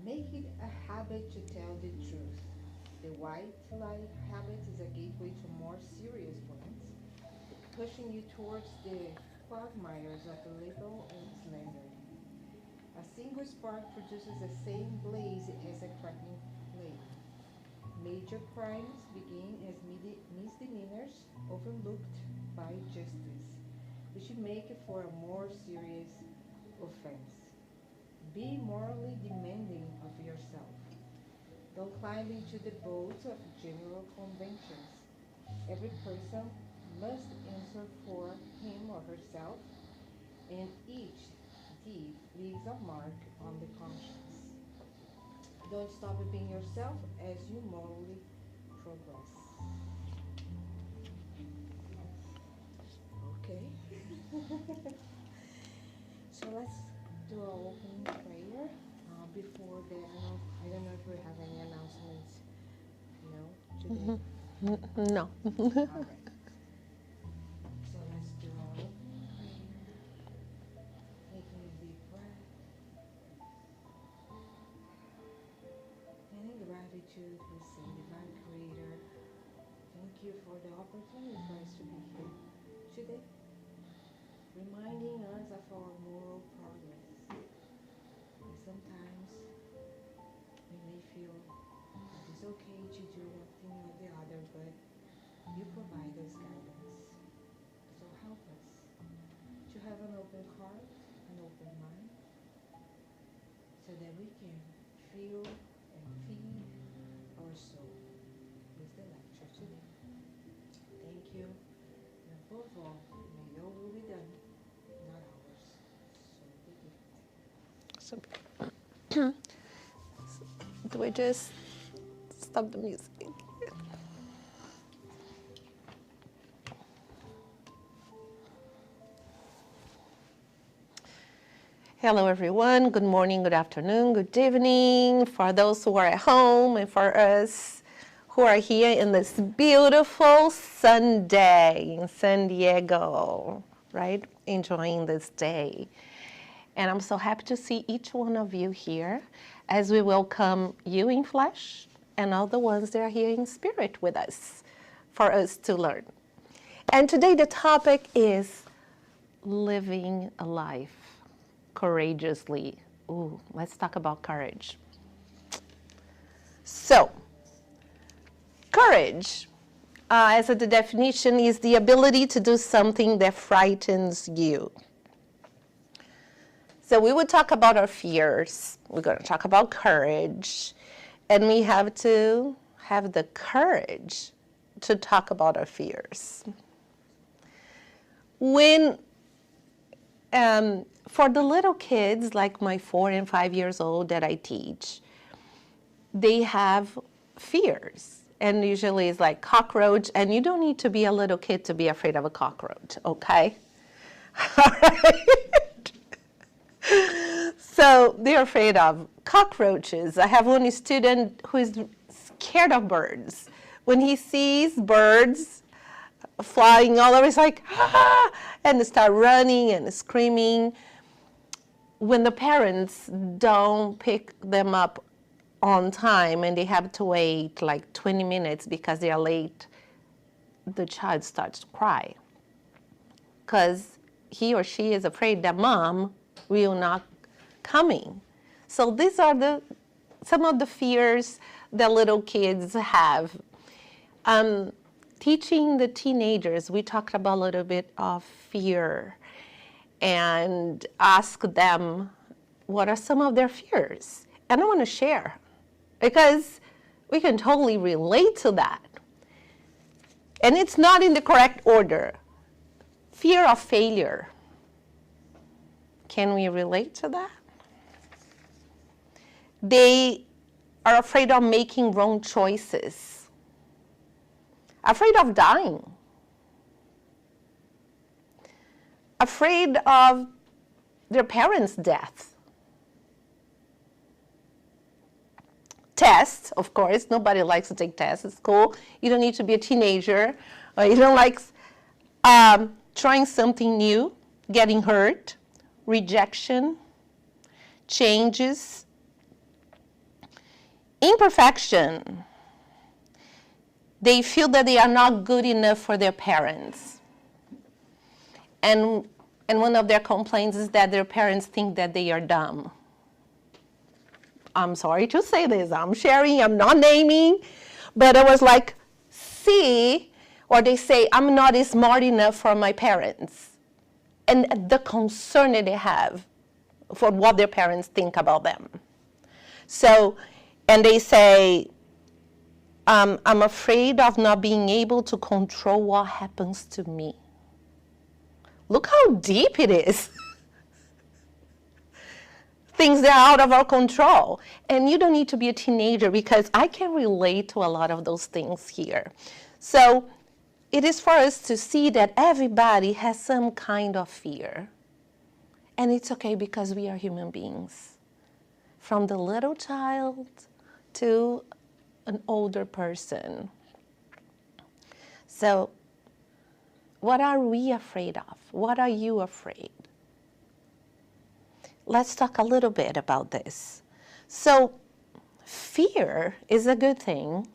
Make it a habit to tell the truth. The white lie habit is a gateway to more serious ones, pushing you towards the quagmires of the label and slander. A single spark produces the same blaze as a crackling flame. Major crimes begin as misdemeanors overlooked by justice, which make for a more serious offense. Be morally demanding of yourself. Don't climb into the boat of general conventions. Every person must answer for him or herself, and each deed leaves a mark on the conscience. Don't stop being yourself as you morally progress. Okay. So let's do our opening prayer. Before that, I don't know if we have any announcements, today. No. All right. So let's do our opening prayer. Taking a deep breath. And in gratitude, we say, Divine Creator, thank you for the opportunity for us to be here today, reminding us of our moral progress. And sometimes we may feel that it's okay to do one thing or the other, but you provide us guidance. So help us to have an open heart, an open mind, so that we can feel and feed our soul with the lecture today. Thank you. And above all, may your will be done, not ours. So be it. Do we just stop the music? Hello, everyone. Good morning, good afternoon, good evening. For those who are at home and for us who are here in this beautiful Sunday in San Diego, right? Enjoying this day. And I'm so happy to see each one of you here as we welcome you in flesh and all the ones that are here in spirit with us for us to learn. And today the topic is living a life courageously. Ooh, let's talk about courage. So, courage, as the definition, is the ability to do something that frightens you. So we would talk about our fears. We're going to talk about courage. And we have to have the courage to talk about our fears. When, for the little kids, like my 4 and 5 years old that I teach, they have fears. And usually it's like cockroach. And you don't need to be a little kid to be afraid of a cockroach, okay? All right. So they're afraid of cockroaches. I have one student who is scared of birds. When he sees birds flying all over, he's like, ah, and they start running and screaming. When the parents don't pick them up on time and they have to wait like 20 minutes because they are late, the child starts to cry because he or she is afraid that mom will not coming. So these are some of the fears that little kids have. Teaching the teenagers, we talked about a little bit of fear and ask them what are some of their fears. And I want to share because we can totally relate to that. And it's not in the correct order. Fear of failure. Can we relate to that? They are afraid of making wrong choices. Afraid of dying. afraid of their parents' death. Tests, of course. Nobody likes to take tests at school. You don't need to be a teenager. You don't like trying something new, getting hurt, rejection, changes, imperfection. They feel that they are not good enough for their parents. And one of their complaints is that their parents think that they are dumb. I'm sorry to say this. I'm sharing, I'm not naming. But I was like, see, or they say, I'm not smart enough for my parents. And the concern that they have for what their parents think about them. So, and they say, I'm afraid of not being able to control what happens to me. Look how deep it is. Things that are out of our control. And you don't need to be a teenager because I can relate to a lot of those things here. So it is for us to see that everybody has some kind of fear. And it's okay because we are human beings. From the little child to an older person. So what are we afraid of? What are you afraid? Let's talk a little bit about this. So fear is a good thing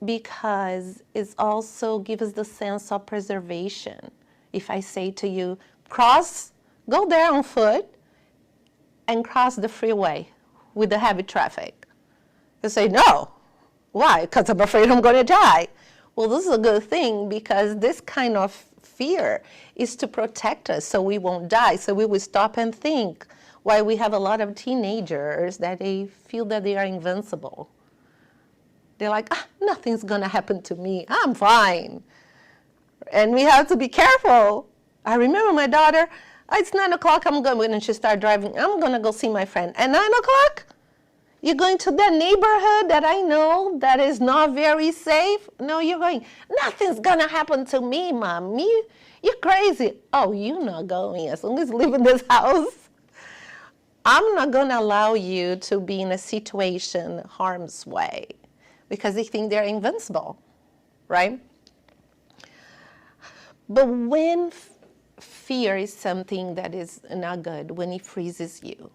because it also gives us the sense of preservation. If I say to you, go there on foot and cross the freeway with the heavy traffic. You say, no. Why? Because I'm afraid I'm going to die. Well, this is a good thing because this kind of fear is to protect us so we won't die, so we will stop and think. Why we have a lot of teenagers that they feel that they are invincible. They're like, nothing's going to happen to me. I'm fine. And we have to be careful. I remember my daughter, it's 9 o'clock, when she started driving, I'm going to go see my friend. At 9 o'clock? You're going to that neighborhood that I know that is not very safe? No, you're going, nothing's going to happen to me, Mom. You're crazy. Oh, you're not going as long as you live in this house. I'm not going to allow you to be in a situation harm's way because they think they're invincible, right? But when fear is something that is not good, when it freezes you,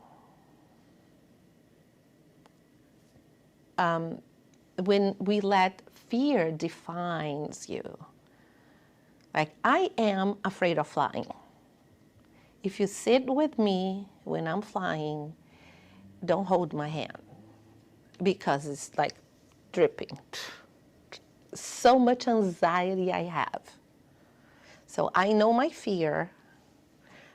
when we let fear defines you. Like, I am afraid of flying. If you sit with me when I'm flying, don't hold my hand because it's like dripping. So much anxiety I have. So I know my fear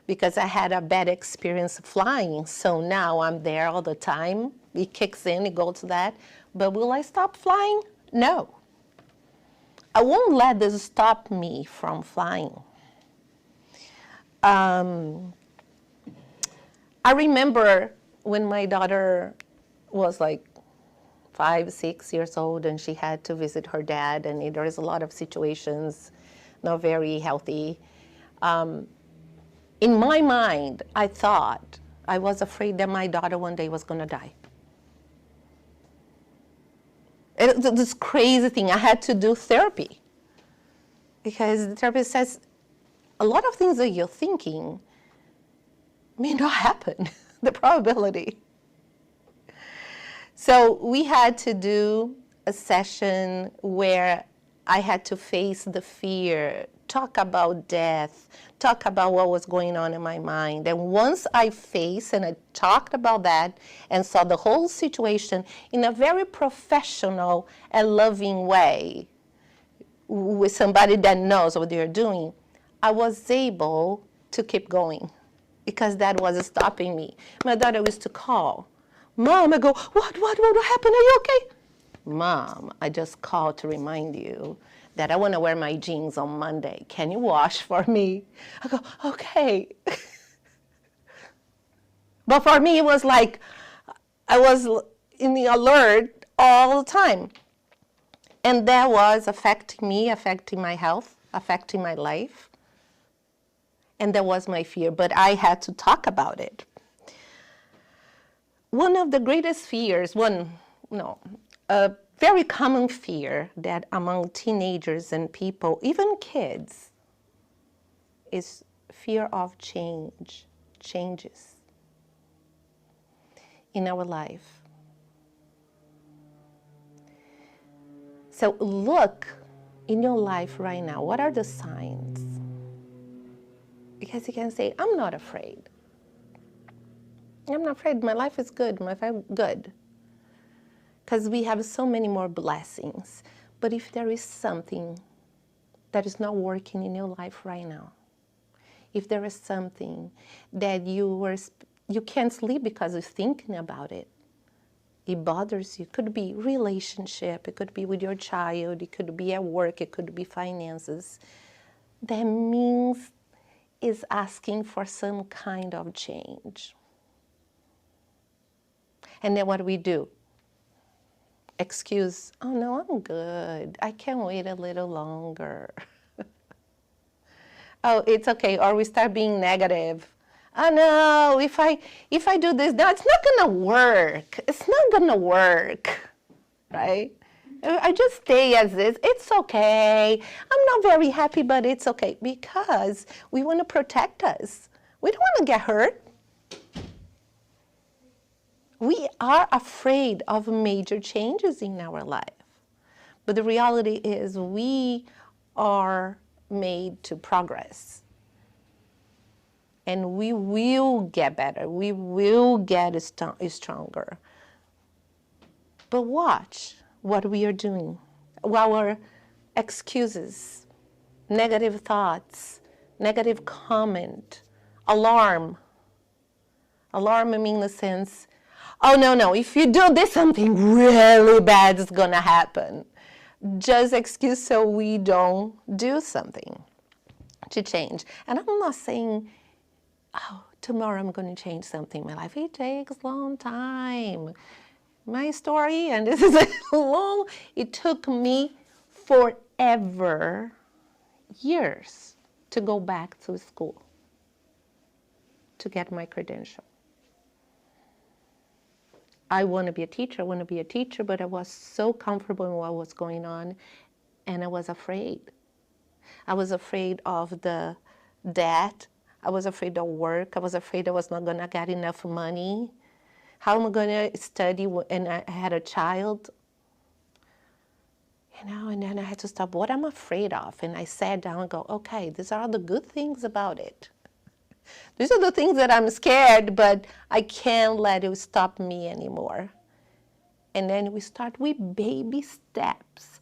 because I had a bad experience flying. So now I'm there all the time. It kicks in, it goes to that. But will I stop flying? No. I won't let this stop me from flying. I remember when my daughter was like 5, 6 years old and she had to visit her dad, and there is a lot of situations not very healthy. In my mind, I thought, I was afraid that my daughter one day was going to die. It's this crazy thing. I had to do therapy because the therapist says a lot of things that you're thinking may not happen, the probability. So we had to do a session where I had to face the fear, talk about death, talk about what was going on in my mind. And once I faced and I talked about that and saw the whole situation in a very professional and loving way with somebody that knows what they're doing, I was able to keep going because that wasn't stopping me. My daughter used to call. Mom, I go, what happened? Are you okay? Mom, I just called to remind you that I want to wear my jeans on Monday. Can you wash for me? I go, okay. But for me, it was like I was in the alert all the time. And that was affecting me, affecting my health, affecting my life. And that was my fear, but I had to talk about it. One of the greatest fears, a very common fear that among teenagers and people, even kids, is fear of changes in our life. So look in your life right now, what are the signs? Because you can say, I'm not afraid. I'm not afraid. My life is good. My life is good. Because we have so many more blessings. But if there is something that is not working in your life right now, if there is something that you can't sleep because you're thinking about it, it bothers you. It could be relationship, it could be with your child, it could be at work, it could be finances. That means is asking for some kind of change. And then what do we do? Excuse, oh no, I'm good. I can wait a little longer. Oh, it's okay. Or we start being negative. Oh no, if I do this, no, it's not gonna work. It's not gonna work, right? I just stay as is. It's okay. I'm not very happy, but it's okay. Because we want to protect us. We don't want to get hurt. We are afraid of major changes in our life. But the reality is we are made to progress. And we will get better. We will get stronger. But watch what we are doing. Our excuses, negative thoughts, negative comment, alarm. Alarm means the sense, oh no, if you do this, something really bad is gonna happen. Just excuse so we don't do something to change. And I'm not saying, oh, tomorrow I'm going to change something in my life. It takes a long time. My story, and this is it took me forever, years, to go back to school to get my credential. I want to be a teacher, but I was so comfortable in what was going on, and I was afraid. I was afraid of the debt. I was afraid of work. I was afraid I was not going to get enough money. How am I going to study? And I had a child. And then I had to stop. What I'm afraid of? And I sat down and go, okay, these are the good things about it. These are the things that I'm scared, but I can't let it stop me anymore. And then we start with baby steps.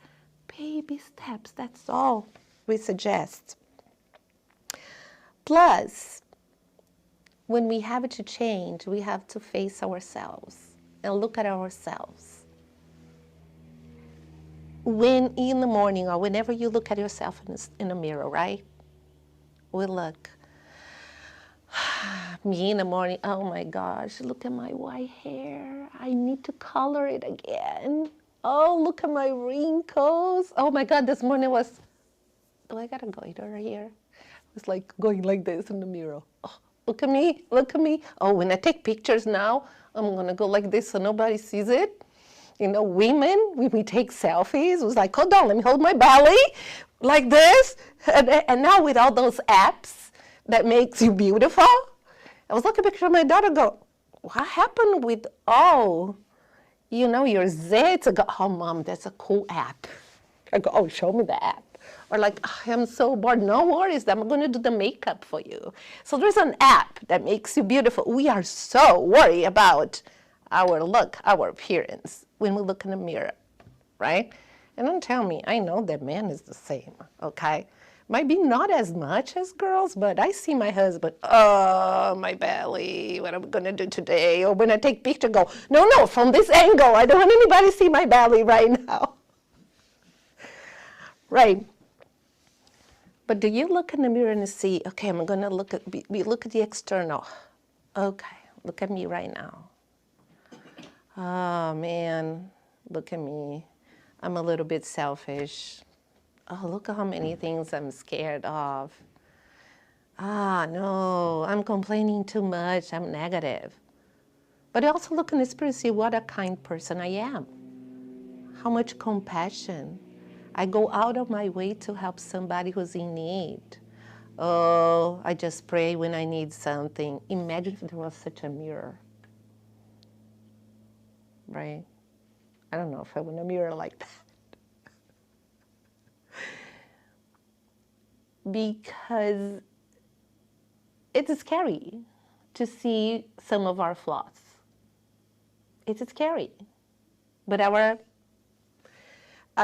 Baby steps, that's all we suggest. Plus, when we have to change, we have to face ourselves and look at ourselves. When in the morning or whenever you look at yourself in the mirror, right? We look. Me in the morning, oh my gosh, look at my white hair. I need to color it again. Oh, look at my wrinkles. Oh my God, this morning was, do I got a goiter here? It's like going like this in the mirror. Oh, look at me, look at me. Oh, when I take pictures now, I'm gonna go like this so nobody sees it. You know, women, when we take selfies, it was like, hold on, let me hold my belly like this. And now with all those apps that makes you beautiful, I was looking at a picture of my daughter go, what happened with all, your zits? I go, oh, Mom, that's a cool app. I go, oh, show me the app. Or like, oh, I'm so bored. No worries, I'm going to do the makeup for you. So there's an app that makes you beautiful. We are so worried about our look, our appearance when we look in the mirror, right? And don't tell me, I know that man is the same, okay? Might be not as much as girls, but I see my husband, oh, my belly, what am I gonna do today? Or when I take picture, go, no, from this angle, I don't want anybody to see my belly right now. Right. But do you look in the mirror and see, okay, I'm gonna look at the external. Okay, look at me right now. Oh man, look at me. I'm a little bit selfish. Oh, look at how many things I'm scared of. No, I'm complaining too much, I'm negative. But I also look in the Spirit and see what a kind person I am. How much compassion. I go out of my way to help somebody who's in need. Oh, I just pray when I need something. Imagine if there was such a mirror, right? I don't know if I want a mirror like that. Because it's scary to see some of our flaws. It's scary. But our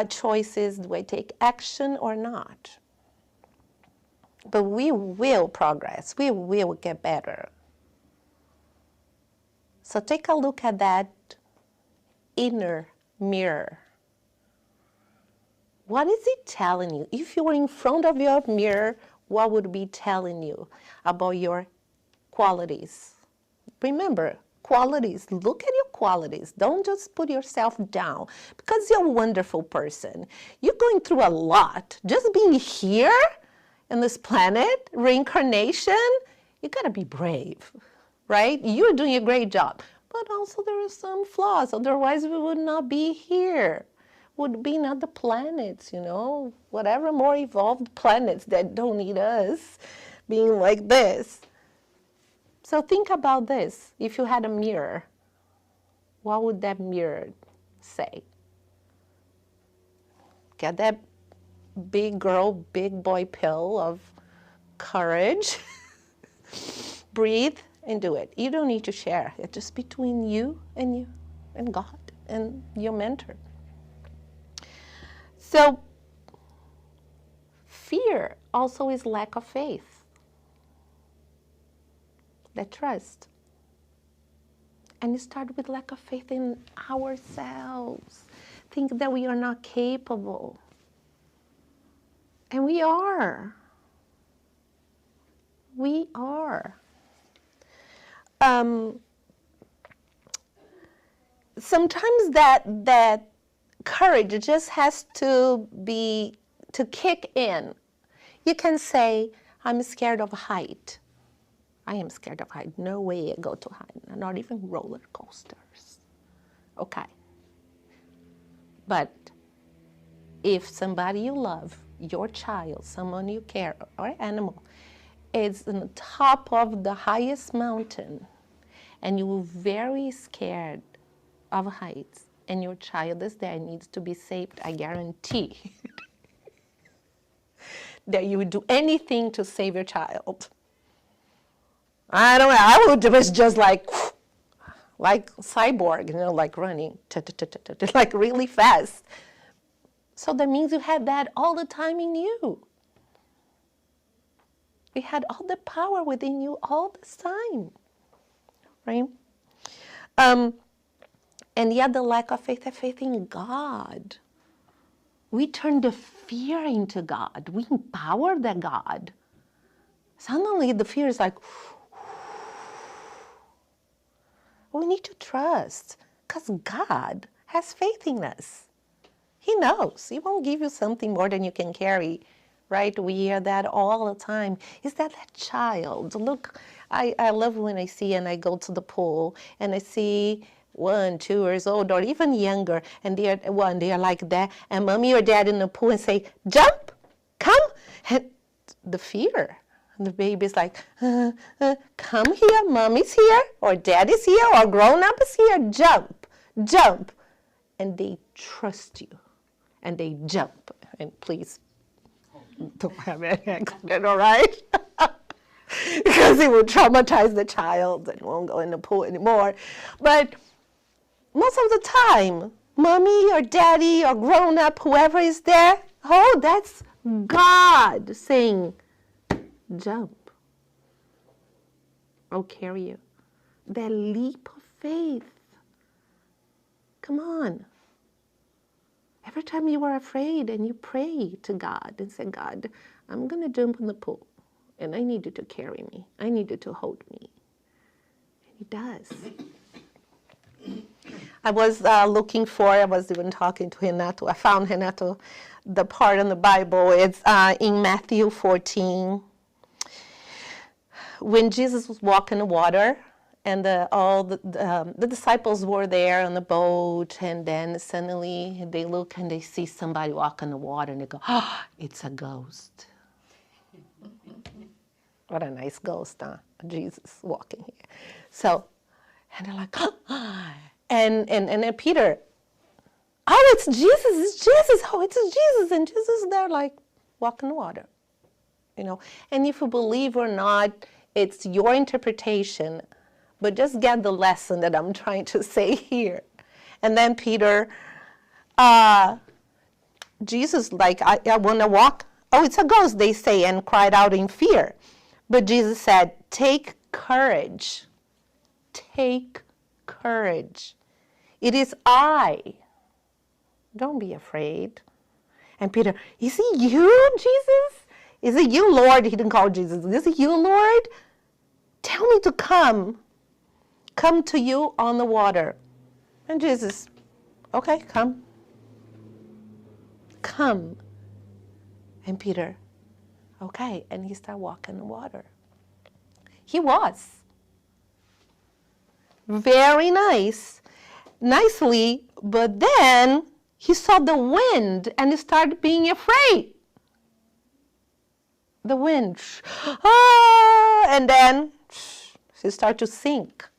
choice is, do I take action or not? But we will progress. We will get better. So take a look at that inner mirror. What is it telling you? If you were in front of your mirror, what would it be telling you about your qualities? Remember, qualities. Look at your qualities. Don't just put yourself down because you're a wonderful person. You're going through a lot. Just being here on this planet, reincarnation, you got to be brave, right? You're doing a great job. But also there are some flaws. Otherwise, we would not be here. Would be in other planets, whatever more evolved planets that don't need us being like this. So think about this. If you had a mirror, what would that mirror say? Get that big girl, big boy pill of courage. Breathe and do it. You don't need to share. It's just between you and God and your mentor. So fear also is lack of faith. That trust. And it starts with lack of faith in ourselves. Think that we are not capable. And we are. We are. Sometimes that courage just has to kick in. You can say, I'm scared of height. I am scared of height. No way I go to height. Not even roller coasters. Okay. But if somebody you love, your child, someone you care, or animal, is on the top of the highest mountain, and you're very scared of heights, and your child is there and needs to be saved, I guarantee that you would do anything to save your child. I don't know, I would just like cyborg, like running, like really fast. So that means you had that all the time in you. You had all the power within you all this time, right? And yet the lack of faith in God. We turn the fear into God. We empower the God. Suddenly the fear is like, we need to trust because God has faith in us. He knows. He won't give you something more than you can carry, right? We hear that all the time. Is that child? Look, I love when I see and I go to the pool and I see 1, 2 years old or even younger, and they are like that, and mommy or dad in the pool and say, jump, come, and the fear. And the baby's like, come here, mommy's here, or daddy's here, or grown-up is here, jump, jump. And they trust you, and they jump. And please don't have any accident, all right? Because it will traumatize the child and won't go in the pool anymore. But most of the time, mommy or daddy or grown-up, whoever is there, oh, that's God saying, jump. I'll carry you. That leap of faith. Come on. Every time you are afraid and you pray to God and say, God, I'm going to jump in the pool and I need you to carry me. I need you to hold me. And he does. I was I was even talking to Renato. I found Renato, the part in the Bible. It's in Matthew 14. when Jesus was walking the water, and all the disciples were there on the boat, and then suddenly they look and they see somebody walking the water, and they go, "Oh, it's a ghost." What a nice ghost, huh? Jesus walking here. So, and they're like, "Oh," and then Peter, "Oh, it's Jesus! It's Jesus! Oh, it's Jesus!" And Jesus is there, like walking the water, you know. And if you believe or not, it's your interpretation. But just get the lesson that I'm trying to say here. And then Peter, Jesus, like, I want to walk. "Oh, it's a ghost," they say, and cried out in fear. But Jesus said, "Take courage. Take courage. It is I. Don't be afraid." And Peter, "Is it you, Jesus? Is it you, Lord?" He didn't call Jesus. "Is it you, Lord? Tell me to come to you on the water." And Jesus, "Okay, come. Come." And Peter, "Okay." And he started walking the water. He was very nicely, but then he saw the wind and he started being afraid. The wind, and then he started to sink.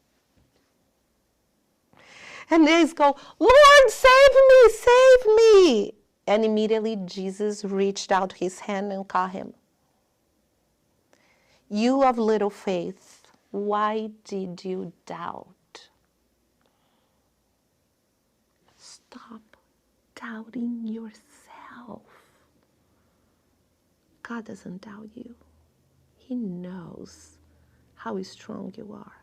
And they go, "Lord, save me, save me." And immediately Jesus reached out his hand and caught him. "You of little faith, why did you doubt?" Stop doubting yourself. God doesn't doubt you. He knows how strong you are.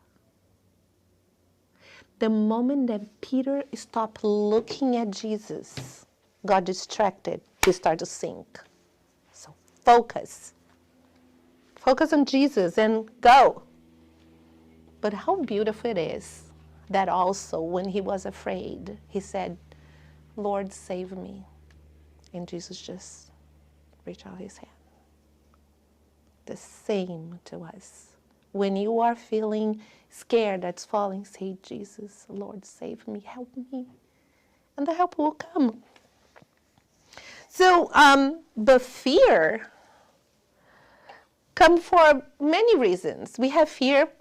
The moment that Peter stopped looking at Jesus, got distracted, he started to sink. So focus. Focus on Jesus and go. But how beautiful it is that also when he was afraid, he said, "Lord, save me." And Jesus just reached out his hand. The same to us. When you are feeling scared that's falling, say, "Jesus, Lord, save me, help me." And the help will come. So the fear comes for many reasons. We have fear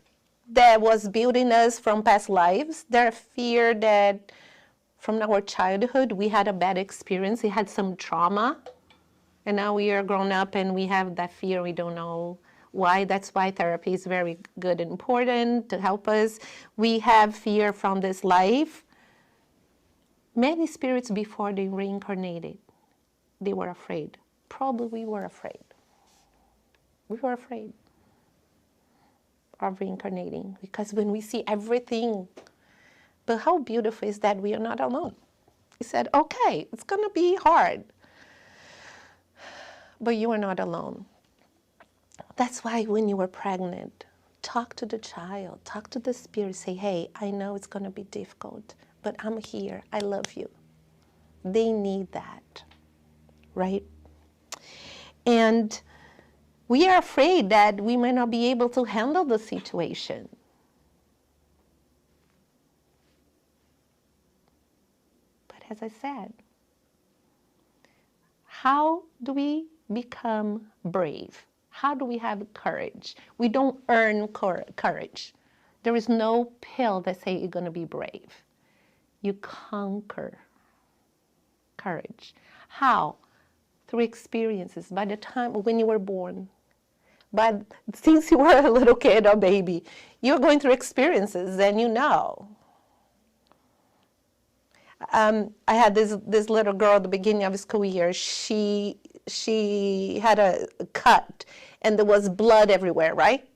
that was built in us from past lives. There's fear that from our childhood we had a bad experience, we had some trauma, and now we are grown up and we have that fear. We don't know why. That's why therapy is very good and important to help us. We have fear from this life. Many spirits before they reincarnated, they were afraid. Probably we were afraid. We were afraid of reincarnating because when we see everything, but how beautiful is that we are not alone. He said, "Okay, it's going to be hard, but you are not alone." That's why when you were pregnant, talk to the child, talk to the spirit, say, "Hey, I know it's going to be difficult, but I'm here. I love you." They need that, right? And we are afraid that we may not be able to handle the situation. But as I said, how do we become brave? How do we have courage? We don't earn courage. There is no pill that says you're going to be brave. You conquer courage. How? Through experiences. By the time when you were born, but since you were a little kid or baby, you're going through experiences and you know. I had this little girl at the beginning of school year. She had a cut and there was blood everywhere, right?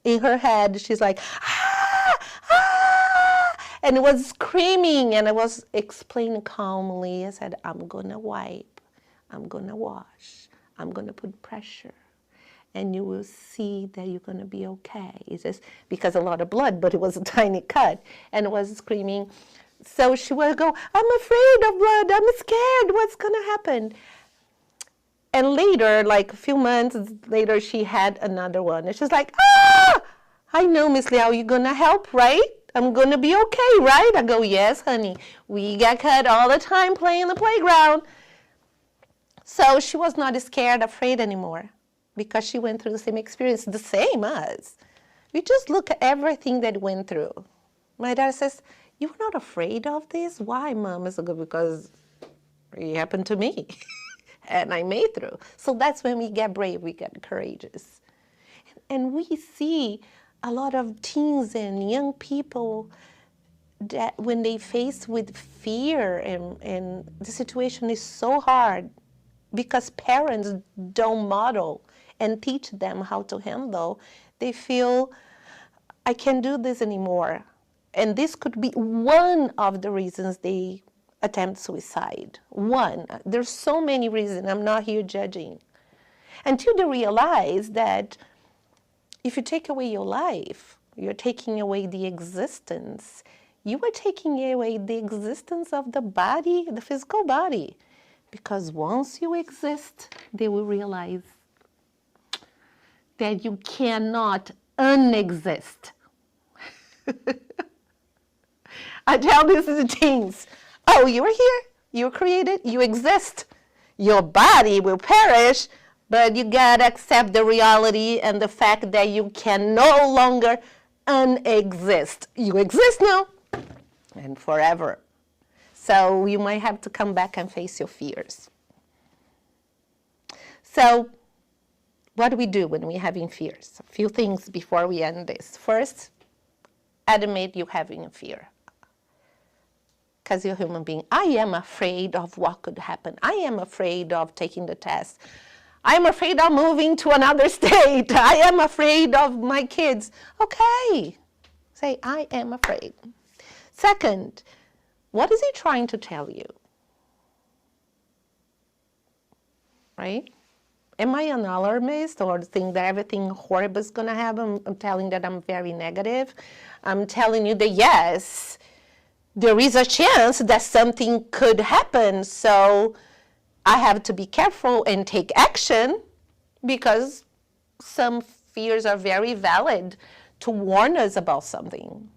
In her head, she's like, "Ah, ah," and it was screaming, and I was explaining calmly. I said, "I'm gonna wipe, I'm gonna wash, I'm gonna put pressure, and you will see that you're gonna be okay." It's just because a lot of blood, but it was a tiny cut, and it was screaming. So she would go, "I'm afraid of blood, I'm scared, what's gonna happen?" And later, like a few months later, she had another one. And she's like, ah, I know, Miss Leal, you're going to help, right? I'm going to be okay, right? I go, yes, honey. We get cut all the time playing in the playground. So she was not scared, afraid anymore because she went through the same experience, the same as. We just look at everything that went through. My dad says, you're not afraid of this? Why, Mom? I said, because it happened to me. And I made through. So that's when we get brave, we get courageous. And we see a lot of teens and young people that when they face with fear and the situation is so hard because parents don't model and teach them how to handle, they feel, I can't do this anymore. And this could be one of the reasons they attempt suicide. One. There's so many reasons. I'm not here judging. Until they realize that if you take away your life, you're taking away the existence. You are taking away the existence of the body, the physical body. Because once you exist, they will realize that you cannot unexist. I tell this to the teens. Oh, you are here, you were created, you exist. Your body will perish, but you gotta accept the reality and the fact that you can no longer unexist. You exist now and forever. So you might have to come back and face your fears. So what do we do when we're having fears? A few things before we end this. First, admit you're having a fear. Because you're a human being. I am afraid of what could happen. I am afraid of taking the test. I am afraid of moving to another state. I am afraid of my kids. Okay. Say, I am afraid. Second, what is he trying to tell you? Right? Am I an alarmist or think that everything horrible is going to happen? I'm telling that I'm very negative. I'm telling you that yes, there is a chance that something could happen, so I have to be careful and take action because some fears are very valid to warn us about something.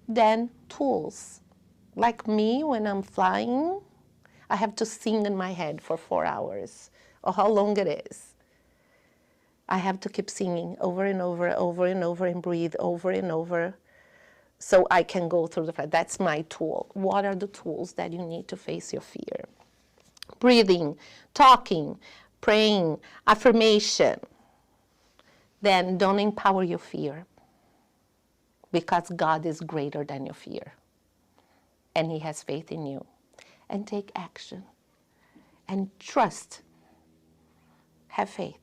Then tools. Like me, when I'm flying, I have to sing in my head for 4 hours, or how long it is. I have to keep singing over and over, over and over, and breathe over and over, so I can go through the flight. That's my tool. What are the tools that you need to face your fear? Breathing, talking, praying, affirmation. Then don't empower your fear because God is greater than your fear. And He has faith in you. And take action. And trust. Have faith.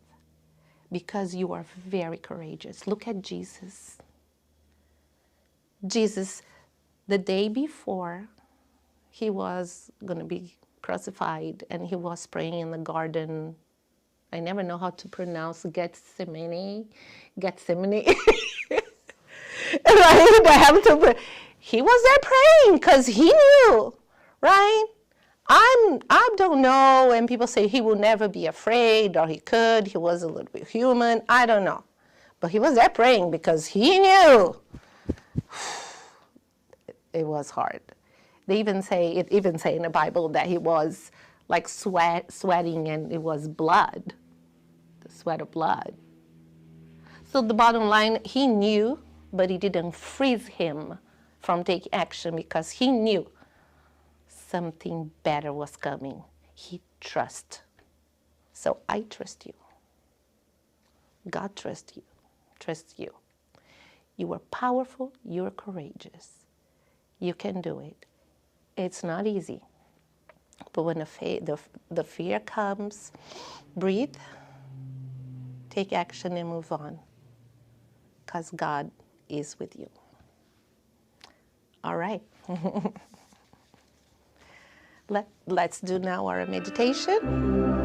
Because you are very courageous. Look at Jesus. Jesus, the day before He was going to be crucified and He was praying in the garden. I never know how to pronounce Gethsemane. Right? I have to. He was there praying because He knew, right? I don't know, and people say He will never be afraid, or He could. He was a little bit human. I don't know. But He was there praying because He knew. It was hard. They even say in the Bible that He was like sweating and it was blood, the sweat of blood. So the bottom line, He knew, but it didn't freeze Him from taking action because He knew something better was coming. He trusts. So I trust you. God trusts you. Trusts you. You are powerful. You are courageous. You can do it. It's not easy. But when the fear comes, breathe, take action, and move on. Because God is with you. All right. Let's do now our meditation.